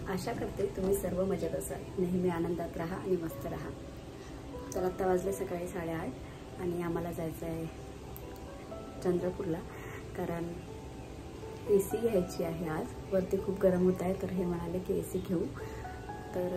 आशा करते तुम्ही सर्व मजेत असाल, नेहमी आनंदात राहा आणि मस्त राहा। तर आता वाजले सकाळी 8:30 आणि आम्हाला जायचं आहे चंद्रपूरला, कारण एसी घ्यायची आहे। आज वरती खूप गरम होत आहे, तर हे म्हणाले की एसी घेऊ, तर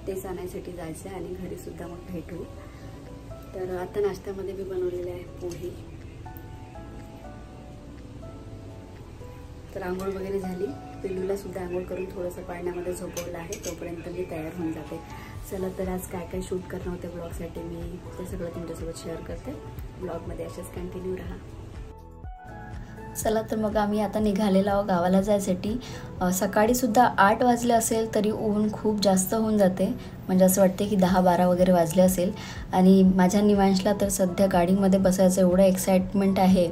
तेच आणायसाठी जायचं आहे आणि घरी सुद्धा मग भेटू। तर आता नाश्त्यामध्ये मी बनवलेले आहे पोहे। तर आंघोळ वगैरे झाली, पिल्लूला सुद्धा आंघोळ करून थोडंसं पाण्यामध्ये झोपवलं आहे, तोपर्यंत मी तयार होऊन जाते। चला तर आज काय काय शूट करणार होते ब्लॉगसाठी मी ते सगळं तुमच्यासोबत शेअर करते। ब्लॉगमध्ये असेच कंटिन्यू राहा। चला तर मग आम्ही आता निघालेलो आहोत गावाला जायसाठी। सकाळी सुद्धा 8 वाजले असेल तरी ऊन खूप जास्त होऊन जाते, म्हणजे असं वाटते की 10-12 वगैरे वाजले असेल। आणि माझ्या निवांशला तर सध्या गाडीमध्ये बसायचं एवढं एक्साइटमेंट आहे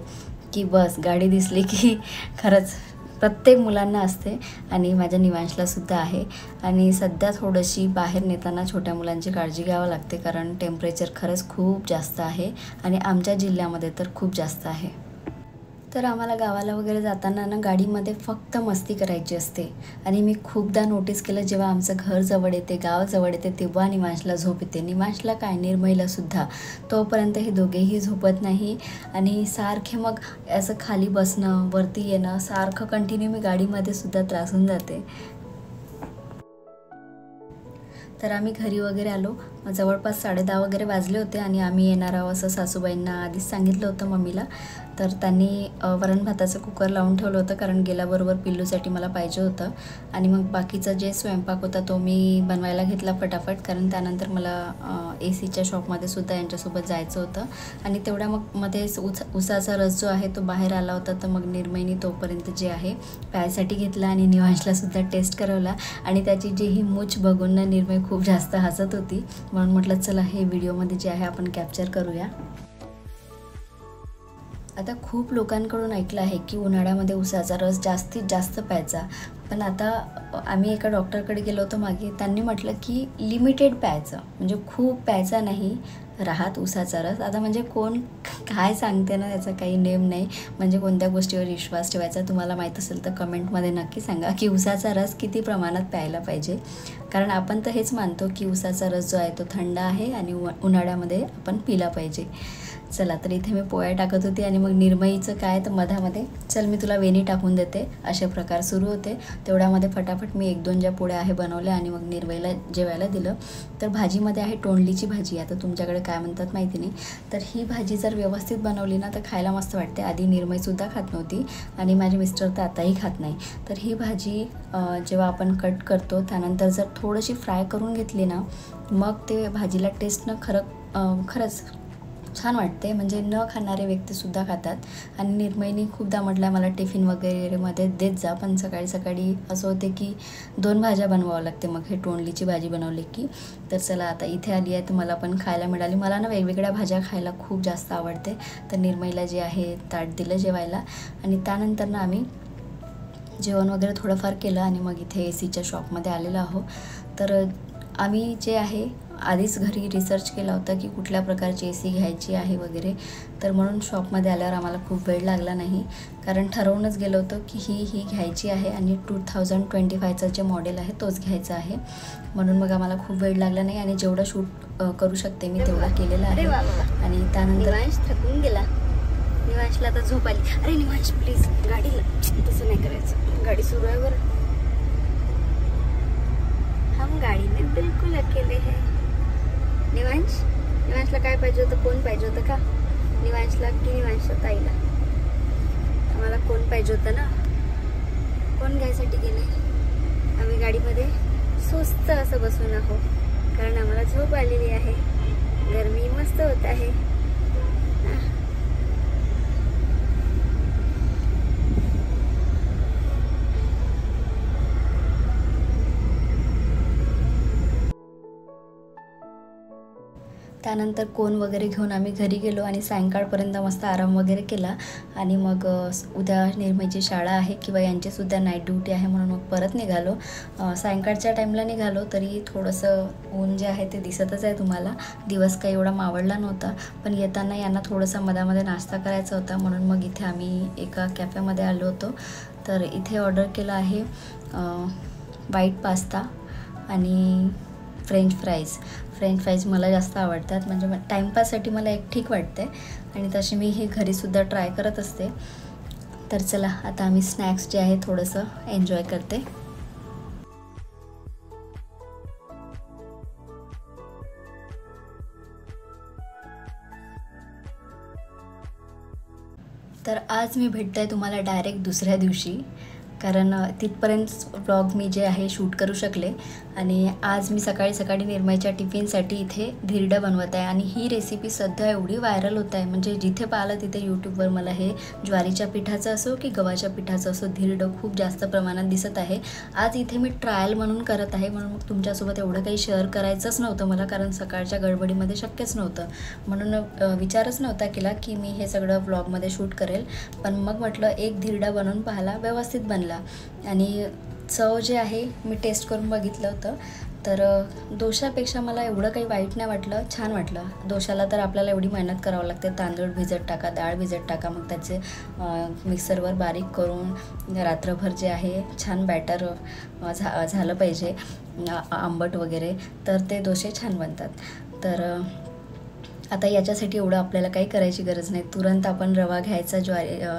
की बस गाडी दिसली की खरंच प्रत्येक मुलांना असते आणि माझ्या निवांशला सुद्धा आहे। आणि सध्या थोडीशी बाहेर नेताना छोट्या मुलांची काळजी घ्यावी लागते, कारण टेम्परेचर खरंच खूप जास्त आहे आणि आमच्या जिल्ह्यामध्ये तर खूप जास्त आहे। तर आम्हाला गावाला वगैरे जाताना ना गाडीमध्ये फक्त मस्ती करायची असते। आणि मी खूपदा नोटीस केलं, जेव्हा आमचं घर जवळ येते, गाव जवळ येते, तेव्हा निवांशला झोप येते। निवांशला काय, निर्मईला सुद्धा, तोपर्यंत हे दोघेही झोपत नाही आणि सारखे मग असं खाली बसणं, वरती येणं, सारखं कंटिन्यू मी गाडीमध्ये सुद्धा त्रास होऊन जाते। तर आम्ही घरी वगैरे आलो, जवळपास 10:30 वगैरे वाजले होते आणि आम्ही येणार आहोत असं सासूबाईंना आधीच सांगितलं होतं मम्मीला। तर त्यांनी वरण भाताचं कुकर लावून ठेवलं होतं, कारण गेल्याबरोबर पिल्लूसाठी मला पाहिजे होतं। आणि मग बाकीचं जे स्वयंपाक होता तो मी बनवायला घेतला फटाफट, कारण त्यानंतर मला एसीच्या शॉपमध्ये सुद्धा यांच्यासोबत जायचं होतं। आणि तेवढ्या मग मध्येच उसाचा रस जो आहे तो बाहेर आला होता, तर मग निर्मईनी तोपर्यंत जे आहे प्यायसाठी घेतला आणि निवांशला सुद्धा टेस्ट करवला। आणि त्याची जी ही मूछ बघून ना निर्मई खूप जास्त हसत होती, म्हणून म्हटलं चला हे व्हिडिओमध्ये जे आहे आपण कॅप्चर करूया। आता खूप लोकांकडून ऐकलं आहे की उन्हाळ्यामध्ये उसाचा रस जास्तीत जास्त प्यायचा, पण आता आम्ही एका डॉक्टरकडे गेलो होतो मागे, त्यांनी म्हटलं की लिमिटेड प्यायचं, म्हणजे खूप प्यायचा नाही राहत उसाचा रस। आता म्हणजे कोण काय सांगते ना, याचा काही नेम नाही, म्हणजे कोणत्या गोष्टीवर विश्वास ठेवायचा। तुम्हाला माहीत असेल तर कमेंटमध्ये नक्की सांगा की उसाचा रस किती प्रमाणात प्यायला पाहिजे, कारण आपण तर हेच मानतो की उसाचा रस जो आहे तो थंड आहे आणि उन्हाळ्यामध्ये आपण पिला पाहिजे। चला तर इथे मी पोळ्या टाकत होती आणि मग निर्मईचं काय तर मधामध्ये चल मी तुला वेणी टाकून देते अशा प्रकार सुरू होते। तेवढ्यामध्ये फटाफट मी 1-2 ज्या पोळ्या आहे बनवल्या आणि मग निर्मईला जेवायला दिलं। तर भाजीमध्ये आहे तोंडलीची भाजी, आता तुमच्याकडे काय म्हणतात माहिती नाही। तर ही भाजी जर व्यवस्थित बनवली ना तर खायला मस्त वाटते। आधी निर्मईसुद्धा खात नव्हती आणि माझे मिस्टर तर आताही खात नाही। तर ही भाजी जेव्हा आपण कट करतो त्यानंतर जर थोडीशी फ्राय करून घेतली ना, मग ते भाजीला टेस्ट ना खरंच छान वाटते, म्हणजे न खाणारे व्यक्तीसुद्धा खातात। आणि निर्मईनी खूपदा म्हटलं मला टिफिन वगैरेमध्ये देत जा, पण सकाळी सकाळी असं होते की 2 भाज्या बनवावं लागते मग हे तोंडलीची भाजी बनवली की। तर चला आता इथे आली आहे तर मला पण खायला मिळाली। मला ना वेगवेगळ्या भाज्या खायला खूप जास्त आवडते, तर निर्मईला जे आहे ताट दिलं जेवायला आणि त्यानंतर ना आम्ही जेवण वगैरे थोडंफार केलं आणि मग इथे एसीच्या शॉपमध्ये आलेलो आहोत। तर आम्ही जे आहे आधीच घरी रिसर्च केला होता की कुठल्या प्रकारची एसी घ्यायची आहे वगैरे, तर म्हणून शॉपमध्ये आल्यावर आम्हाला खूप वेळ लागला नाही, कारण ठरवूनच गेलो होतो की ही घ्यायची आहे आणि 2025चं जे मॉडेल आहे तोच घ्यायचा आहे, म्हणून मग आम्हाला खूप वेळ लागला नाही आणि जेवढं शूट करू शकते मी तेवढं केलेलं आहे। आणि त्यानंतर निवांश थकून गेला, निवांशला आता झोप आली। अरे निवांश प्लीज गाडीला तसं नाही करायचं, गाडी सुरू आहे बरं, हम गाडी में बिल्कुल अकेले है। निवांशला काय पाहिजे होतं, कोण पाहिजे होतं का निवांशला की निवांशच्या ताईला? आम्हाला कोण पाहिजे होतं ना, कोण घ्यायसाठी गेले? गाडीमध्ये सुस्त असं बसून आहोत, कारण आम्हाला झोप आलेली आहे. गरमी मस्त होत आहे. त्यानंतर कोण वगैरे घेऊन आम्ही घरी गेलो आणि सायंकाळपर्यंत मस्त आराम वगैरे केला. आणि मग उद्या निर्मयची शाळा आहे किंवा यांचीसुद्धा नाईट ड्युटी आहे म्हणून मग परत निघालो. सायंकाळच्या टाईमला निघालो तरी थोडंसं ऊन जे आहे ते दिसतच आहे तुम्हाला. दिवस काही एवढा मावळला नव्हता, पण येताना यांना थोडंसं मधामध्ये नाश्ता करायचा होता म्हणून मग इथे आम्ही एका कॅफेमध्ये आलो होतो. तर इथे ऑर्डर केलं आहे व्हाईट पास्ता आणि फ्रेंच फ्राईज मला जास्त आवडतात, म्हणजे टाईमपाससाठी मला एक ठीक वाटते आणि तशी मी हे घरीसुद्धा ट्राय करत असते. तर चला आता आम्ही स्नॅक्स जे आहे थोडंसं एन्जॉय करते. तर आज मी भेटते आहे तुम्हाला डायरेक्ट दुसऱ्या दिवशी, कारण तिथपर्यंत व्लॉग मी जे आहे शूट करू शकले. आणि आज मी सकाळी सकाळी निर्मयच्या टिफिनसाठी इथे धिरडं बनवत आहे आणि ही रेसिपी सध्या एवढी व्हायरल होत आहे, म्हणजे जिथे पाहिलं तिथे यूट्यूबवर मला हे ज्वारीच्या पिठाचं असो की गव्हाच्या पिठाचं असो धिरडं खूप जास्त प्रमाणात दिसत आहे. आज इथे मी ट्रायल म्हणून करत आहे, म्हणून मग तुमच्यासोबत एवढं काही शेअर करायचंच नव्हतं मला, कारण सकाळच्या गडबडीमध्ये शक्यच नव्हतं, म्हणून विचारच नव्हता केला की मी हे सगळं व्लॉगमध्ये शूट करेल. पण मग म्हटलं एक धिरडा बनवून पाहायला, व्यवस्थित बनला. आणि चव जे आहे मी टेस्ट करून बघितलं होतं, तर डोशापेक्षा मला एवढं काही वाईट नाही वाटलं, छान वाटलं. डोशाला तर आपल्याला एवढी मेहनत करावं लागते, तांदूळ भिजत टाका, डाळ भिजत टाका, मग त्याचे मिक्सरवर बारीक करून रात्रभर जे आहे छान बॅटर झालं पाहिजे आंबट वगैरे, तर ते डोसे छान बनतात. तर आता याच्यासाठी एवढं आपल्याला काही करायची गरज नाही. तुरंत आपण रवा घ्यायचा,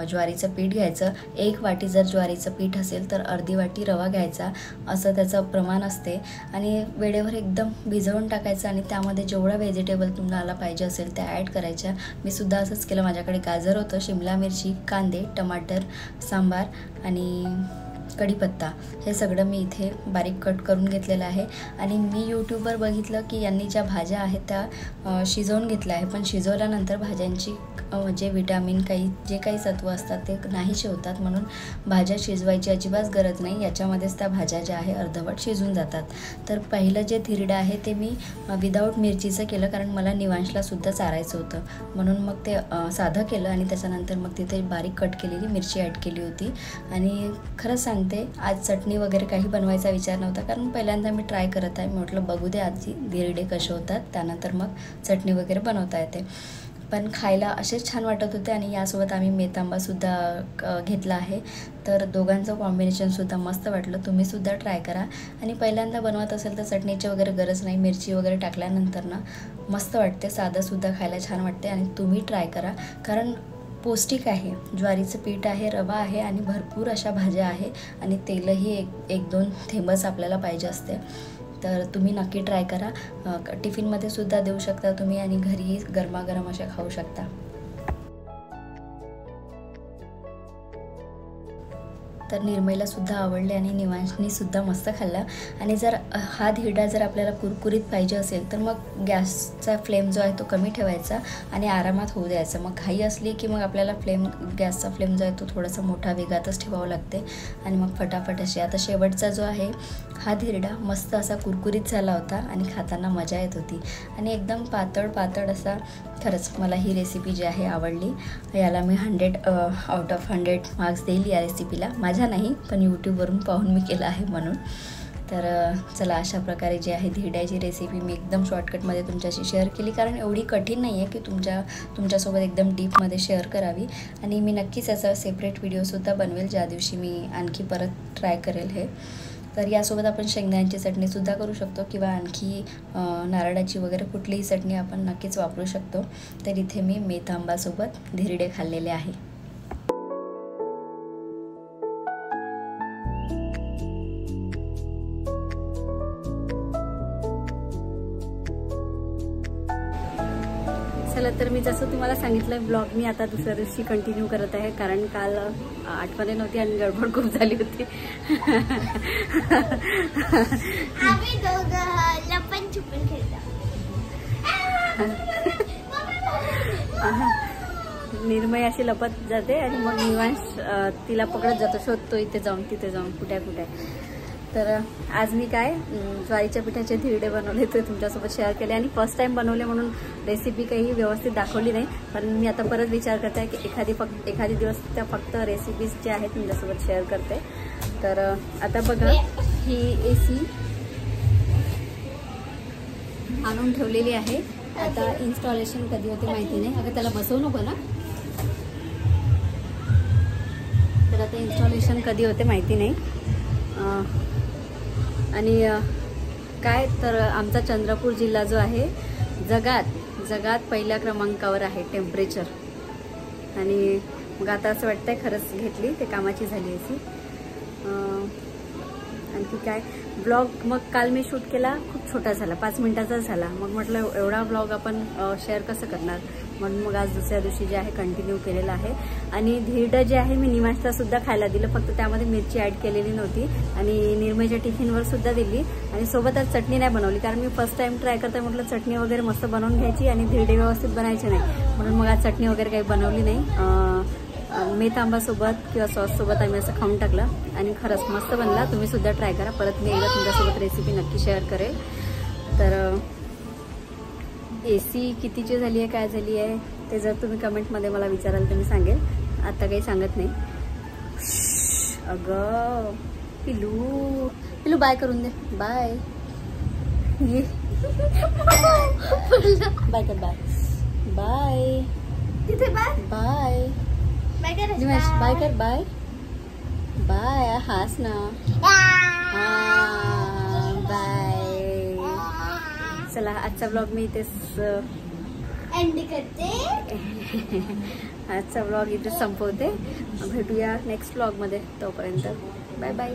ज्वारीचं पीठ घ्यायचं. 1 वाटी जर ज्वारीचं पीठ असेल तर अर्धी वाटी रवा घ्यायचा, असं त्याचं प्रमाण असते. आणि वेळेवर एकदम भिजवून टाकायचं आणि त्यामध्ये जेवढा व्हेजिटेबल तुम्हाला पाहिजे असेल त्या ॲड करायच्या. मी सुद्धा असंच केलं. माझ्याकडे गाजर होतं, शिमला मिरची, कांदे, टमाटर, सांबार आणि कढीपत्ता, हे सगळं मी इथे बारीक कट करून घेतलेलं आहे. आणि मी यूट्यूबवर बघितलं की यांनी ज्या भाज्या आहेत त्या शिजवून घेतल्या आहे, पण शिजवल्यानंतर भाज्यांची जे विटॅमिन जे काही सत्व असतात ते नाहीसे होतात, म्हणून भाज्या शिजवायची अजिबात गरज नाही. याच्यामध्येच त्या भाज्या ज्या आहे अर्धवट शिजून जातात. तर पहिलं जे धिरडं आहे ते मी विदाऊट मिरचीचं केलं, कारण मला निवांशलासुद्धा चारायचं होतं, म्हणून मग ते साधं केलं. आणि त्याच्यानंतर मग तिथे बारीक कट केलेली मिरची ॲड केली होती. आणि खरंच सांगते, आज चटणी वगैरे काही बनवायचा विचार नव्हता, कारण पहिल्यांदा मी ट्राय करत आहे. म्हटलं बघू दे आधी धिरडे कसे होतात, त्यानंतर मग चटणी वगैरे बनवता येते. पण खायला असेच छान वाटत होते. आणि यासोबत आम्ही मेथांबासुद्धा घेतला आहे, तर दोघांचं कॉम्बिनेशनसुद्धा मस्त वाटलं. तुम्हीसुद्धा ट्राय करा. आणि पहिल्यांदा बनवत असेल तर चटणीची वगैरे गरज नाही, मिरची वगैरे टाकल्यानंतर ना मस्त वाटते. साधंसुद्धा खायला छान वाटते. आणि तुम्ही ट्राय करा, कारण पौष्टिक आहे. ज्वारीचं पीठ आहे, रवा आहे आणि भरपूर अशा भाज्या आहे. आणि तेलही एक 2 थेंबच आपल्याला पाहिजे असते. तर तुम्ही नक्की ट्राय करा. टिफिनमध्ये सुद्धा देऊ शकता तुम्ही आणि घरी गरमागरम अशा खाऊ शकता. तर निर्मयला सुद्धा आवडले आणि निवांशनी सुद्धा मस्त खाल्ला. आणि जर हा धिरडा जर आपल्याला कुरकुरीत पाहिजे असेल तर मग गॅसचा फ्लेम जो आहे तो कमी ठेवायचा आणि आरामात होऊ द्यायचा. मग घाई असली की मग आपल्याला गॅसचा फ्लेम जो आहे तो थोडासा मोठा वेगातच ठेवावा लागते आणि मग फटाफट अशी. आता शेवटचा जो आहे हा धिरडा मस्त असा कुरकुरीत झाला होता आणि खाताना मजा येत होती आणि एकदम पातळ असा. खरंच मला ही रेसिपी जी आहे आवडली. याला मी 100 आउट ऑफ 100 मार्क्स देईल या रेसिपीला. माझ्या नाही, पण यूट्यूबवरून पाहून मी केलं आहे म्हणून. तर चला, अशा प्रकारे जी आहे धिरड्याची रेसिपी मी एकदम शॉर्टकटमध्ये तुमच्याशी शेअर केली, कारण एवढी कठीण नाही आहे की तुमच्यासोबत एकदम डीपमध्ये शेअर करावी. आणि मी नक्कीच याचा सेपरेट व्हिडिओसुद्धा बनवेल ज्या दिवशी मी आणखी परत ट्राय करेल हे. तर यासोबत आपण शेंगदाण्याची चटणीसुद्धा करू शकतो किंवा आणखी नारळाची वगैरे कुठलीही चटणी आपण नक्कीच वापरू शकतो. तर इथे मी मेथांबासोबत धिरडे खाल्लेले आहे. चला तर मी जसं तुम्हाला सांगितलं ब्लॉग मी आता दुसऱ्या दिवशी कंटिन्यू करत आहे, कारण काल आठवण नव्हती आणि गडबड खूप झाली होती. आम्ही दोघं लपन छुपन खेळतो. निर्मय अशी लपत जाते आणि मग निवांश तिला पकडत जातो, शोधतो इथे जाऊन तिथे जाऊन कुठे कुठे. तर आज मी काय ज्वारीच्या पिठाचे धिरडे बनवले ते तुमच्यासोबत शेअर केले आणि फर्स्ट टाइम बनवले म्हणून रेसिपी काही व्यवस्थित दाखवली नाही, पण मी आता परत विचार करते आहे की एखादी दिवस त्या फक्त रेसिपीज जे आहेत तुमच्यासोबत शेअर करते. तर आता बघा ही AC आणून ठेवलेली आहे. आता इन्स्टॉलेशन कधी होते माहिती नाही. अगं त्याला बसवू नको ना. तर आता इन्स्टॉलेशन कधी होते माहिती नाही. आणि काय तर आमचा चंद्रपूर जिल्हा जो आहे जगात पहिल्या क्रमांकावर आहे टेम्परेचर. आणि मग आता असं वाटतंय खरंच घेतली ते कामाची झाली अशी. आणखी काय ब्लॉग मग काल मी शूट केला, खूप छोटा झाला, 5 मिनिटाचा झाला. मग म्हटलं एवढा ब्लॉग आपण शेअर कसं करणार, म्हणून मग आज दुसऱ्या दिवशी जे आहे कंटिन्यू केलेलं आहे. आणि धिरडं जे आहे मी निवांशला सुद्धा खायला दिलं, फक्त त्यामध्ये मिरची ॲड केलेली नव्हती. आणि निर्मयच्या टिफिनवर सुद्धा दिली. आणि सोबतच चटणी नाही बनवली, कारण मी फर्स्ट टाइम ट्राय करते म्हटलं चटणी वगैरे मस्त बनवून घ्यायची आणि धिरडे व्यवस्थित बनायचे नाही, म्हणून मग आज चटणी वगैरे काही बनवली नाही. मेथ आंबासोबत किंवा सॉससोबत आम्ही असं खाऊन टाकलं आणि खरंच मस्त बनला. तुम्ही सुद्धा ट्राय करा. परत मी एकदा तुमच्यासोबत रेसिपी नक्की शेअर करेल. तर AC कितीची झाली आहे काय झाली आहे ते जर तुम्ही कमेंटमध्ये मला विचाराल तर मी सांगेल. आता काही सांगत नाही. अगं पिलू बाय करून दे. बाय ये बाय कर. बाय बाय तिथे बाय बाय निमेश बाय कर. बाय बाय हास ना. बाय. चला आजचा ब्लॉग मी इथेच एंड करते. आजचा ब्लॉग इथेच संपवते. भेटूया नेक्स्ट ब्लॉगमध्ये. तोपर्यंत बाय बाय.